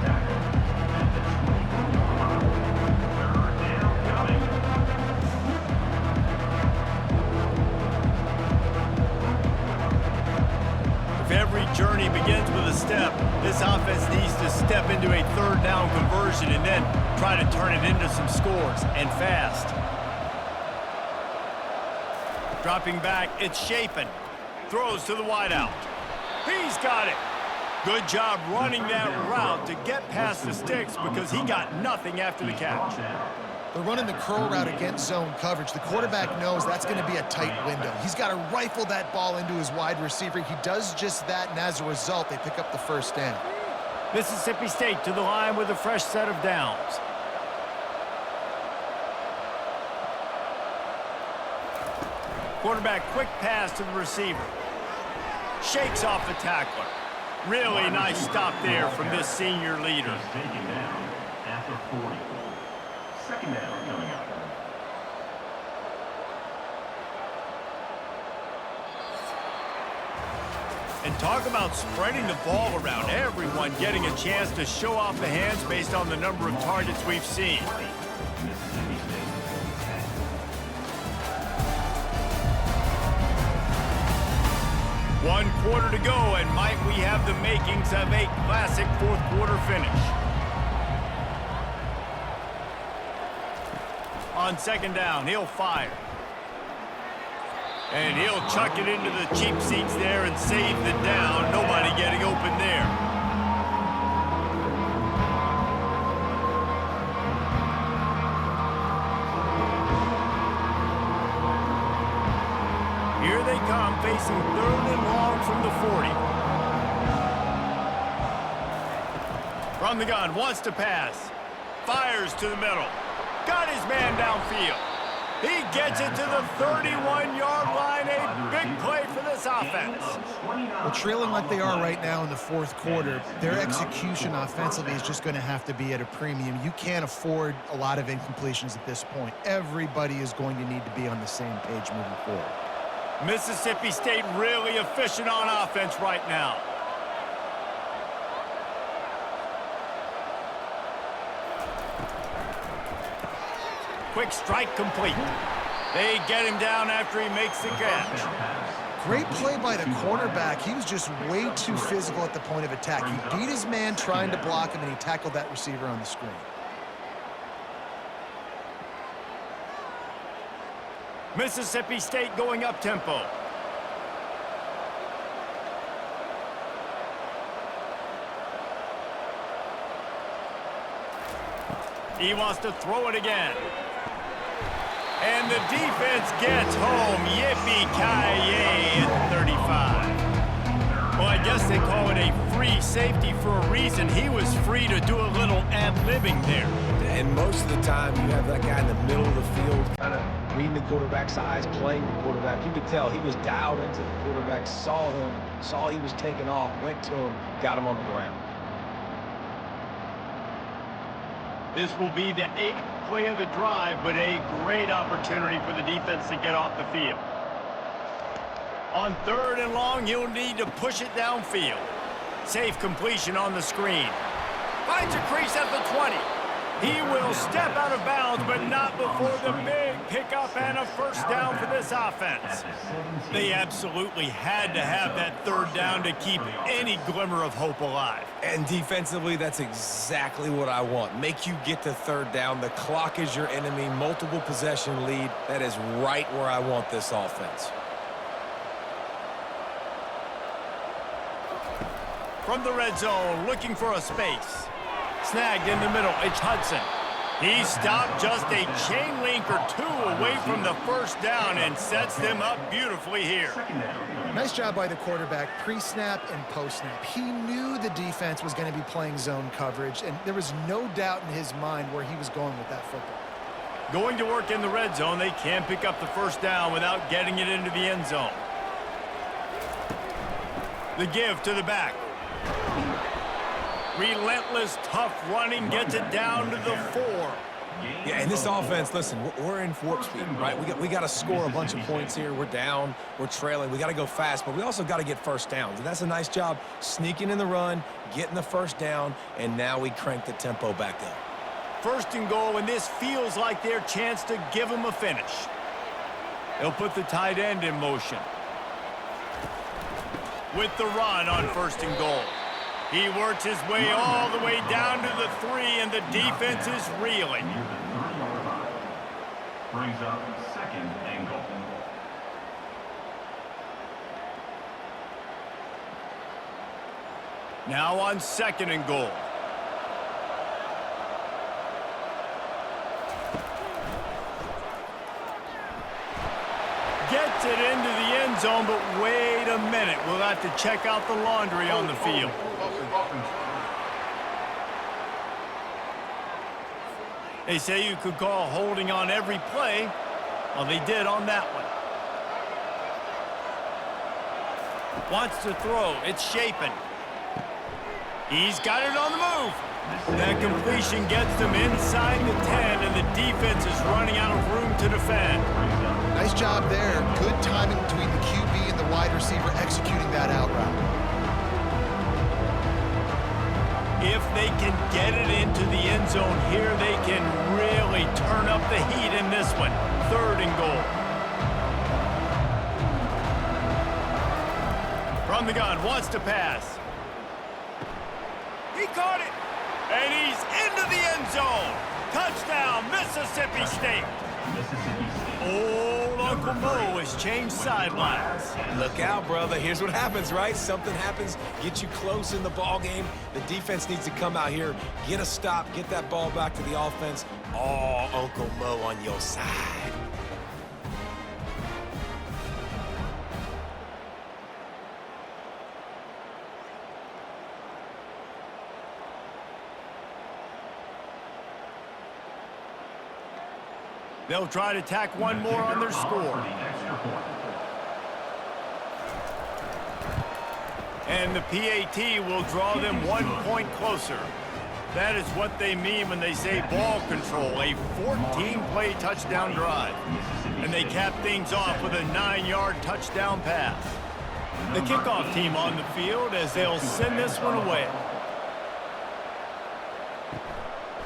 step. This offense needs to step into a third down conversion and then try to turn it into some scores, and fast. Dropping back, it's Chapin. Throws to the wideout. He's got it. Good job running that route to get past the sticks because he got nothing after the catch. They're running the curl route against zone coverage. The quarterback knows that's going to be a tight window. He's got to rifle that ball into his wide receiver. He does just that, and as a result, they pick up the first down. Mississippi State to the line with a fresh set of downs. Quarterback quick pass to the receiver. Shakes off the tackler. Really nice stop there from this senior leader. Taken down at the 40. Second down coming up. And talk about spreading the ball around. Everyone getting a chance to show off the hands based on the number of targets we've seen. Mississippi State. 1 quarter to go, and might we have the makings of a classic fourth quarter finish. On second down, he'll fire. And he'll chuck it into the cheap seats there and save the down. Nobody getting open there. Here they come, facing third and long from the 40. From the gun, wants to pass. Fires to the middle. Got his man downfield. He gets it to the 31-yard line. A big play for this offense. Well, trailing like they are right now in the fourth quarter, their execution offensively is just going to have to be at a premium. You can't afford a lot of incompletions at this point. Everybody is going to need to be on the same page moving forward. Mississippi State really efficient on offense right now. Quick strike complete. They get him down after he makes the catch. Great play by the quarterback. He was just way too physical at the point of attack. He beat his man trying to block him, and he tackled that receiver on the screen. Mississippi State going up tempo. He wants to throw it again. And the defense gets home. Yippee-ki-yay at 35. Well, I guess they call it a free safety for a reason. He was free to do a little ad-libbing there. And most of the time, you have that guy in the middle of the field kind of reading the quarterback's eyes, playing the quarterback. You could tell he was dialed into the quarterback, saw him, saw he was taking off, went to him, got him on the ground. This will be the 8th play of the drive, but a great opportunity for the defense to get off the field. On third and long, he'll need to push it downfield. Safe completion on the screen. Finds a crease at the 20. He will step out of bounds, but not before the big pickup and a first down for this offense. They absolutely had to have that third down to keep any glimmer of hope alive. And defensively, that's exactly what I want. Make you get to third down. The clock is your enemy. Multiple possession lead. That is right where I want this offense. From the red zone, looking for a space. Snagged in the middle, it's Hudson. He stopped just a chain link or two away from the first down and sets them up beautifully here. Nice job by the quarterback, pre-snap and post-snap. He knew the defense was going to be playing zone coverage, and there was no doubt in his mind where he was going with that football. Going to work in the red zone, they can pick up the first down without getting it into the end zone. The give to the back. Relentless, tough running gets it down to the 4. Yeah, and this offense, listen, we're in warp speed, right? We got to score a bunch of points here. We're down, we're trailing. We got to go fast, but we also got to get first downs. And that's a nice job sneaking in the run, getting the first down, and now we crank the tempo back up. First and goal, and this feels like their chance to give them a finish. They'll put the tight end in motion. With the run on first and goal. He works his way all the way down to the 3, and the defense is reeling. Near the 30-yard line. Brings up second and goal. Now on second and goal. Gets it into the end zone, but wait a minute. We'll have to check out the laundry on the field. They say you could call holding on every play. Well, they did on that one. Wants to throw. It's shaping. He's got it on the move. That completion gets them inside the 10, and the defense is running out of room to defend. Nice job there. Good timing between the QB and the wide receiver executing that out route. If they can get it into the end zone here, they can really turn up the heat in this one. Third and goal. From the gun, wants to pass. He caught it, and he's into the end zone. Touchdown, Mississippi State. Old Uncle Mo has changed sidelines. Look out, brother. Here's what happens, right? Something happens, get you close in the ball game. The defense needs to come out here, get a stop, get that ball back to the offense. Oh, Uncle Mo on your side. They'll try to tack one more on their score. And the PAT will draw them 1 point closer. That is what they mean when they say ball control, a 14-play touchdown drive. And they cap things off with a 9-yard touchdown pass. The kickoff team on the field as they'll send this one away.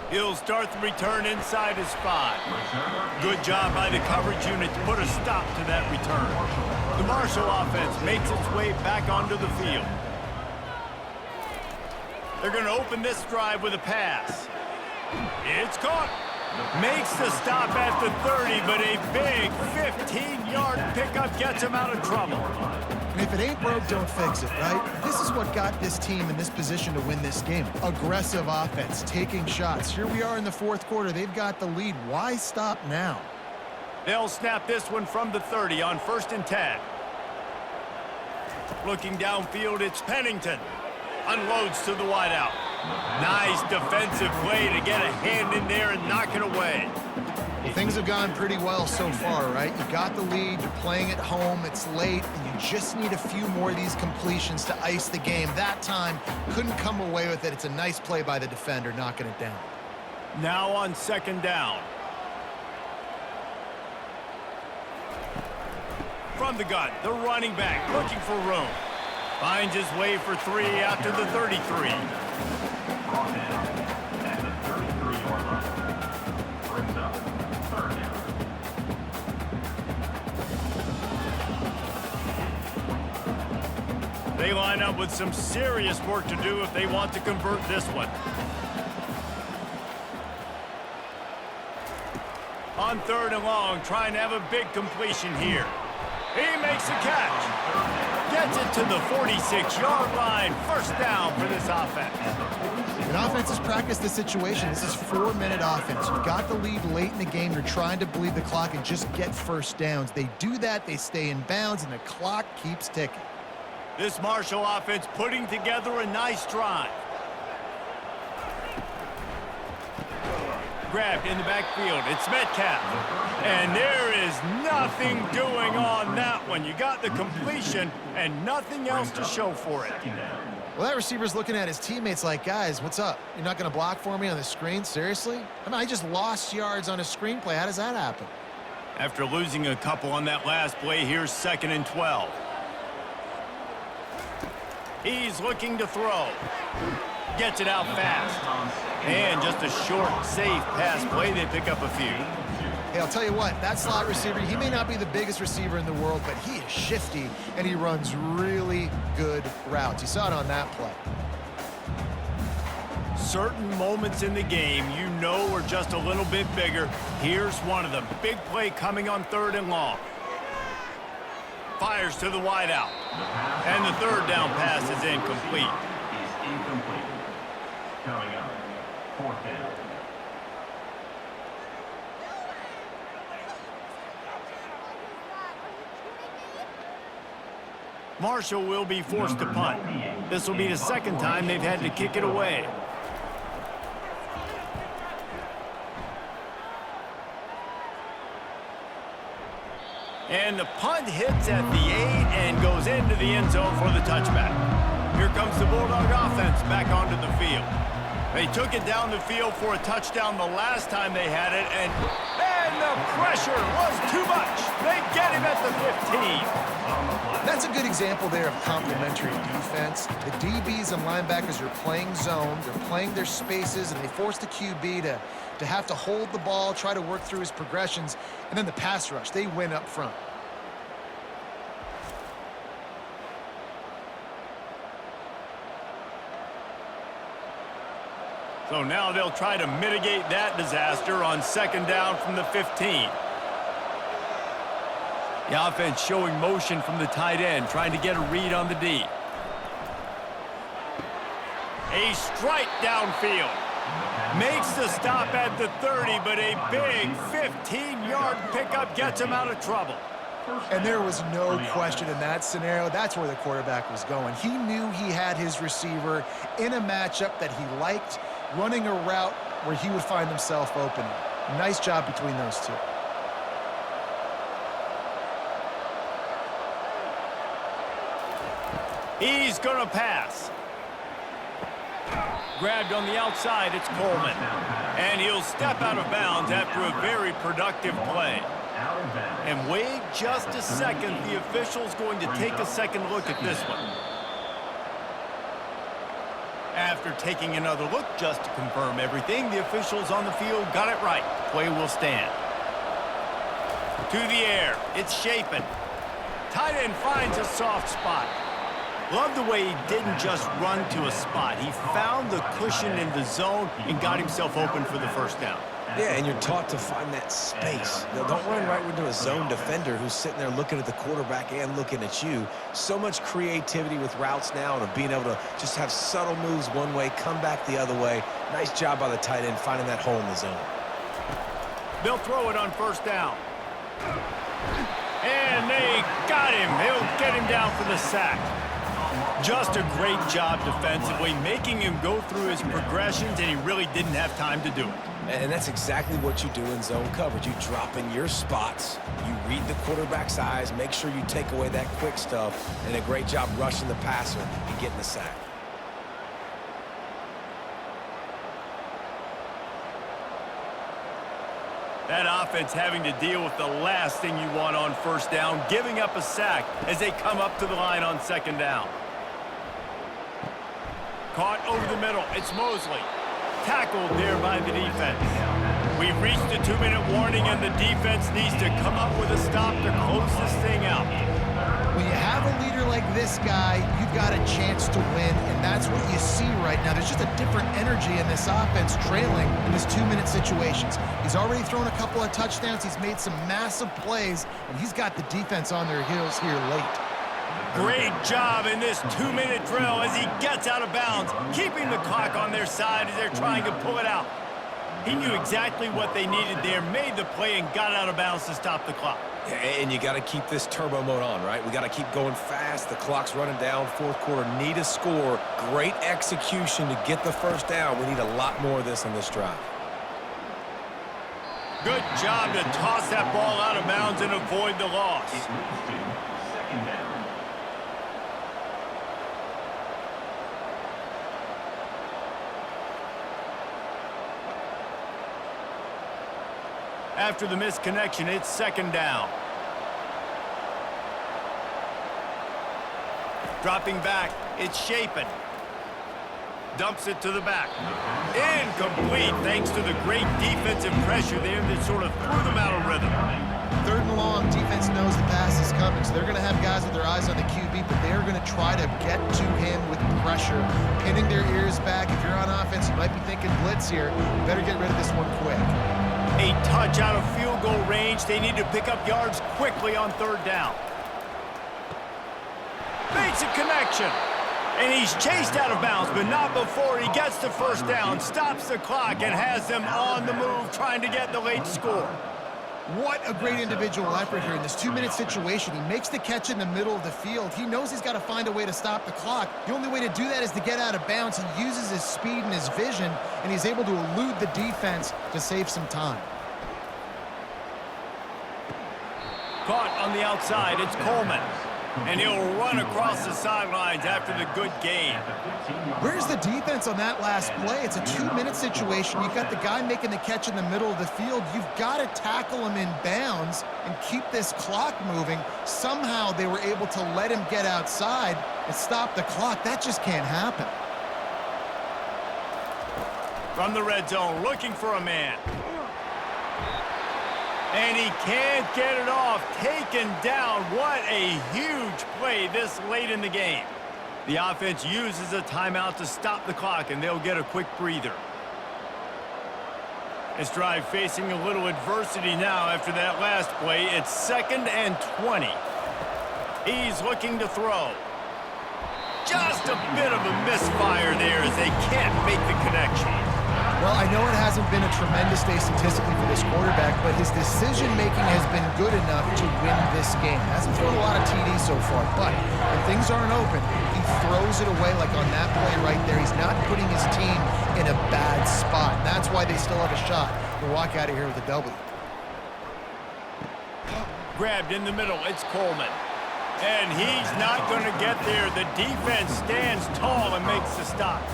He'll start the return inside his 5. Good job by the coverage unit to put a stop to that return. The Marshall offense makes its way back onto the field. They're going to open this drive with a pass. It's caught. Makes the stop at the 30, but a big 15-yard pickup gets him out of trouble. And if it ain't broke, don't fix it, right? This is what got this team in this position to win this game. Aggressive offense, taking shots. Here we are in the fourth quarter. They've got the lead. Why stop now? They'll snap this one from the 30 on 1st and 10. Looking downfield, it's Pennington. Unloads to the wideout. Nice defensive play to get a hand in there and knock it away. Well, things have gone pretty well so far, right? You got the lead, you're playing at home, it's late, and you just need a few more of these completions to ice the game. That time, couldn't come away with it. It's a nice play by the defender, knocking it down. Now on 2nd down. From the gun, the running back looking for room. Finds his way for 3 out to the 33. Brought down at the 33-yard line. Brings up 3rd down. They line up with some serious work to do if they want to convert this one. On 3rd and long, trying to have a big completion here. He makes a catch. Gets it to the 46-yard line. 1st down for this offense. An offense has practiced this situation. This is 4-minute offense. You got the lead late in the game. You're trying to bleed the clock and just get 1st downs. They do that. They stay in bounds, and the clock keeps ticking. This Marshall offense putting together a nice drive. Grabbed in the backfield. It's Metcalf. And there is nothing doing on that one. You got the completion and nothing else to show for it. Well, that receiver's looking at his teammates like, guys, what's up? You're not going to block for me on the screen? Seriously? I mean, I just lost yards on a screenplay. How does that happen? After losing a couple on that last play, here's 2nd and 12. He's looking to throw. Gets it out fast. And just a short, safe pass play. They pick up a few. Hey, I'll tell you what, that slot receiver, he may not be the biggest receiver in the world, but he is shifty, and he runs really good routes. You saw it on that play. certain moments in the game you know are just a little bit bigger. Here's one of them. Big play coming on 3rd and long. Fires to the wideout. And the 3rd down pass is incomplete. Is incomplete. Coming up, 4th down. Marshall will be forced to punt. This will be the 2nd time they've had to kick it away. And the punt hits at the 8 and goes into the end zone for the touchback. Here comes the Bulldog offense back onto the field. They took it down the field for a touchdown the last time they had it, and the pressure was too much. They get him at the 15. That's a good example there of complementary defense. The DBs and linebackers are playing zone, they're playing their spaces, and they force the QB to have to hold the ball, try to work through his progressions, and then the pass rush, they win up front. So now they'll try to mitigate that disaster on 2nd down from the 15. The offense showing motion from the tight end, trying to get a read on the D. A strike downfield. Makes the stop at the 30, but a big 15-yard pickup gets him out of trouble. And there was no question in that scenario. That's where the quarterback was going. He knew he had his receiver in a matchup that he liked, running a route where he would find himself open. Nice job between those two. He's going to pass. Grabbed on the outside, it's Coleman. And he'll step out of bounds after a very productive play. And wait just a second. The official's going to take a second look at this one. After taking another look just to confirm everything, the officials on the field got it right. Play will stand. To the air. It's Chapin. Tight end finds a soft spot. Love the way he didn't just run to a spot. He found the cushion in the zone and got himself open for the 1st down. Yeah, and you're taught to find that space. Now, don't run right into a zone defender who's sitting there looking at the quarterback and looking at you. So much creativity with routes now and of being able to just have subtle moves one way, come back the other way. Nice job by the tight end finding that hole in the zone. They'll throw it on 1st down. And they got him. They'll get him down for the sack. Just a great job defensively, making him go through his progressions, and he really didn't have time to do it. And that's exactly what you do in zone coverage. You drop in your spots, you read the quarterback's eyes, make sure you take away that quick stuff, and a great job rushing the passer and getting the sack. That offense having to deal with the last thing you want on 1st down, giving up a sack as they come up to the line on 2nd down. Caught over the middle. It's Mosley. Tackled there by the defense. We've reached the 2-minute warning, and the defense needs to come up with a stop to close this thing out. When you have a leader like this guy, you've got a chance to win, and that's what you see right now. There's just a different energy in this offense trailing in this 2-minute situations. He's already thrown a couple of touchdowns. He's made some massive plays, and he's got the defense on their heels here late. Great job in this 2-minute drill as he gets out of bounds, keeping the clock on their side as they're trying to pull it out. He knew exactly what they needed there, made the play, and got out of bounds to stop the clock. Yeah, and you got to keep this turbo mode on, right? We got to keep going fast. The clock's running down. 4th quarter, need a score. Great execution to get the 1st down. We need a lot more of this on this drive. Good job to toss that ball out of bounds and avoid the loss. 2nd down. After the misconnection, it's 2nd down. Dropping back, it's Chapin. Dumps it to the back. Incomplete, thanks to the great defensive pressure there that sort of threw them out of rhythm. 3rd and long, defense knows the pass is coming, so they're going to have guys with their eyes on the QB, but they're going to try to get to him with pressure, pinning their ears back. If you're on offense, you might be thinking here. Better get rid of this one quick. A touch out of field goal range. They need to pick up yards quickly on third down. Makes a connection. And he's chased out of bounds, but not before he gets the first down, stops the clock, and has them on the move trying to get the late score. What a great individual effort here in this 2-minute situation. He makes the catch in the middle of the field. He knows he's got to find a way to stop the clock. The only way to do that is to get out of bounds. He uses his speed and his vision, and he's able to elude the defense to save some time. Caught on the outside, it's Coleman. And he'll run across the sidelines after the good gain. Where's the defense on that last play? It's a 2-minute situation. You've got the guy making the catch in the middle of the field. You've got to tackle him in bounds and keep this clock moving. Somehow they were able to let him get outside and stop the clock. That just can't happen. From the red zone, looking for a man. And he can't get it off. Taken down. What a huge play this late in the game. The offense uses a timeout to stop the clock, and they'll get a quick breather. This drive facing a little adversity now after that last play. It's 2nd and 20. He's looking to throw. Just a bit of a misfire there as they can't make the connection. Well, I know it hasn't been a tremendous day statistically for this quarterback, but his decision-making has been good enough to win this game. Hasn't thrown a lot of TDs so far, but when things aren't open, he throws it away like on that play right there. He's not putting his team in a bad spot. And that's why they still have a shot to walk out of here with a W. Grabbed in the middle, it's Coleman. And he's not going to get there. The defense stands tall and makes the stop.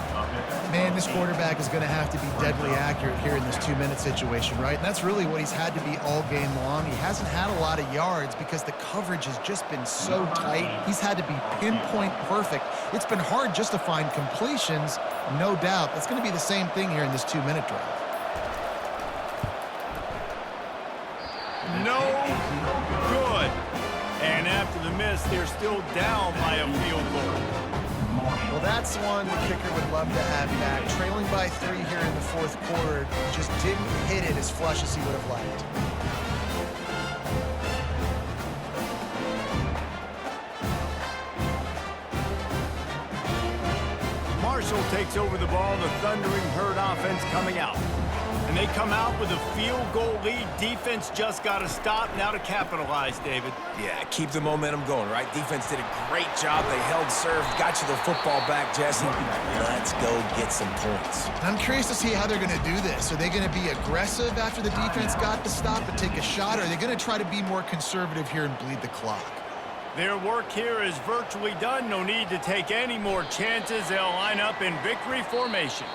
Man, this quarterback is going to have to be deadly accurate here in this 2-minute situation, right? And that's really what he's had to be all game long. He hasn't had a lot of yards because the coverage has just been so tight. He's had to be pinpoint perfect. It's been hard just to find completions, no doubt. That's going to be the same thing here in this 2-minute drive. No good. And after the miss, they're still down by a field goal. Well, that's one the kicker would love to have back. Trailing by 3 here in the 4th quarter, just didn't hit it as flush as he would have liked. Marshall takes over the ball, the Thundering Herd offense coming out. And they come out with a field goal lead. Defense just got to stop now to capitalize, David. Yeah, keep the momentum going, right? Defense did a great job. They held serve, got you the football back, Jesse. Let's go get some points. I'm curious to see how they're going to do this. Are they going to be aggressive after the defense got to stop and take a shot? Or are they going to try to be more conservative here and bleed the clock? Their work here is virtually done. No need to take any more chances. They'll line up in victory formation.